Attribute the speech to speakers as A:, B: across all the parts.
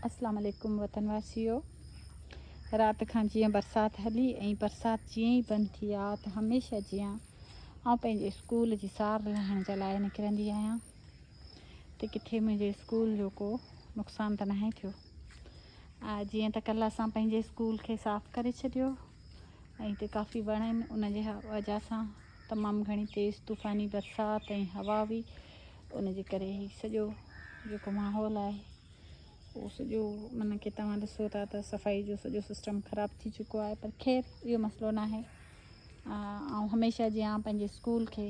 A: अस्सलाम वालेकुम वतनवासियो। रात खां जीअं बरसाति हली ऐं बरसाति जीअं ई बंदि थी आहे त हमेशह जीअं आउं पंहिंजे स्कूल जी सार लहण जे लाइ निकिरंदी आहियां त किथे मुंहिंजे स्कूल जो को नुक़सानु त नाहे थियो। जीअं त कल्ह असां पंहिंजे स्कूल खे साफ़ु करे छॾियो ऐं हिते काफ़ी वण आहिनि, उन जे वजह सां तमामु घणी तेज़ तूफ़ानी बरसाति ऐं हवा हुई। उन जे करे ही सॼो जेको माहौल आहे उहो सॼो मन के तव्हां ॾिसो था त सफ़ाई जो सॼो सिस्टम ख़राबु थी चुको आहे। पर ख़ैर इहो मसइलो न आहे। ऐं हमेशह जीअं पंहिंजे स्कूल खे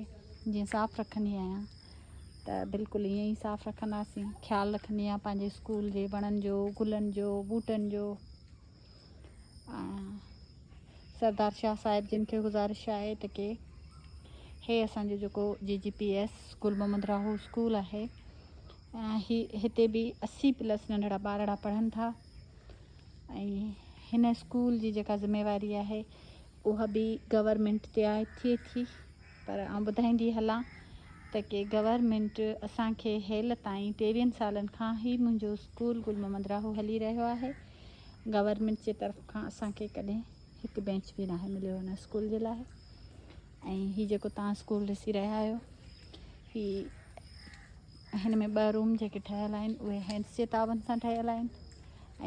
A: जीअं साफ़ु रखंदी आहियां त बिल्कुलु ईअं ई साफ़ु रखंदासीं। ख़्यालु रखंदी आहियां पंहिंजे स्कूल जे वणनि जो, गुलनि जो, ॿूटनि जो। सरदार शाह साहिब जिन खे गुज़ारिश आहे त के हे असांजो जेको GGPS गुल मोहम्मद राहू स्कूल आहे, हिते बि 80+ नंढड़ा ॿारड़ा पढ़नि था ऐं हिन स्कूल जी जेका ज़िमेवारी आहे उहा बि गवर्नमेंट ते आहे थिए थी। पर आउं ॿुधाईंदी हलां त के गवर्नमेंट असांखे हेल ताईं 23 सालनि खां ई मुंहिंजो स्कूल गुल मोहम्मद राहू हली रहियो आहे। गवर्नमेंट जे तरफ़ खां असांखे कॾहिं हिकु बेंच बि नाहे मिलियो हिन स्कूल जे लाइ। ऐं हीउ जेको तव्हां स्कूल ॾिसी रहिया आहियो, हिन में 2 रूम जेके ठहियल आहिनि उहे हैंड्स जे तावनि सां ठहियल आहिनि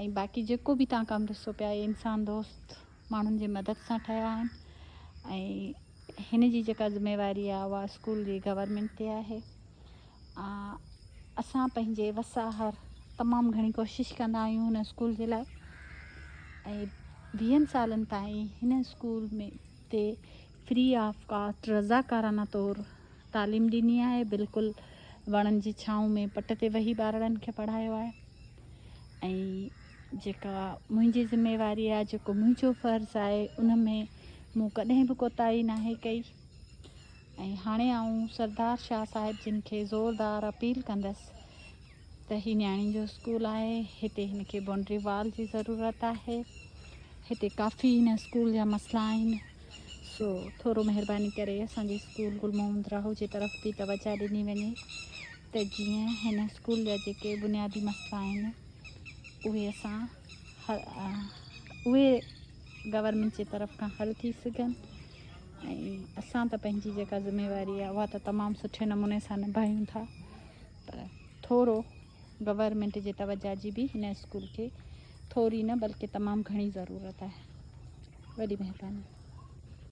A: ऐं बाक़ी जेको बि तव्हां कमु ॾिसो पिया इंसान दोस्त माण्हुनि जी मदद सां ठहिया आहिनि। ऐं हिन जी जेका ज़िमेवारी आहे उहा स्कूल जी गवर्नमेंट ते आहे। असां पंहिंजे वसाहर तमामु घणी कोशिशि कंदा आहियूं हिन स्कूल जे लाइ ऐं 20 सालनि ताईं हिन स्कूल में ते फ्री ऑफ कास्ट रज़ाकाराना तौरु तालीम ॾिनी आहे। बिल्कुलु वणनि जी छांव में पट ते वेही ॿारनि खे पढ़ायो आहे। ऐं जेका मुंहिंजी ज़िमेवारी आहे, जेको मुंहिंजो फ़र्ज़ु आहे, उन में मूं कॾहिं बि कोताही नाहे कई। ऐं हाणे आउं सरदार शाह साहिब जिन खे ज़ोरदार अपील कंदसि त ही न्याणी जो स्कूल आहे, हिते हिन खे बाउंड्री वॉल जी ज़रूरत आहे। हिते काफ़ी हिन स्कूल जा मसइला आहिनि, सो थोरो महिरबानी करे असांजे स्कूल गुल मोहम्मद राहू जी तरफ़ बि तवजा ॾिनी वञे त जीअं हिन स्कूल जा जेके बुनियादी मसइला आहिनि उहे उहे गवर्नमेंट जे तरफ़ खां हल थी सघनि। ऐं असां त पंहिंजी जेका ज़िमेवारी आहे उहा त तमामु सुठे नमूने सां निभायूं था, पर थोरो गवर्नमेंट जे तवजा जी बि हिन स्कूल खे थोरी न बल्कि तमामु घणी ज़रूरत आहे। वॾी महिरबानी।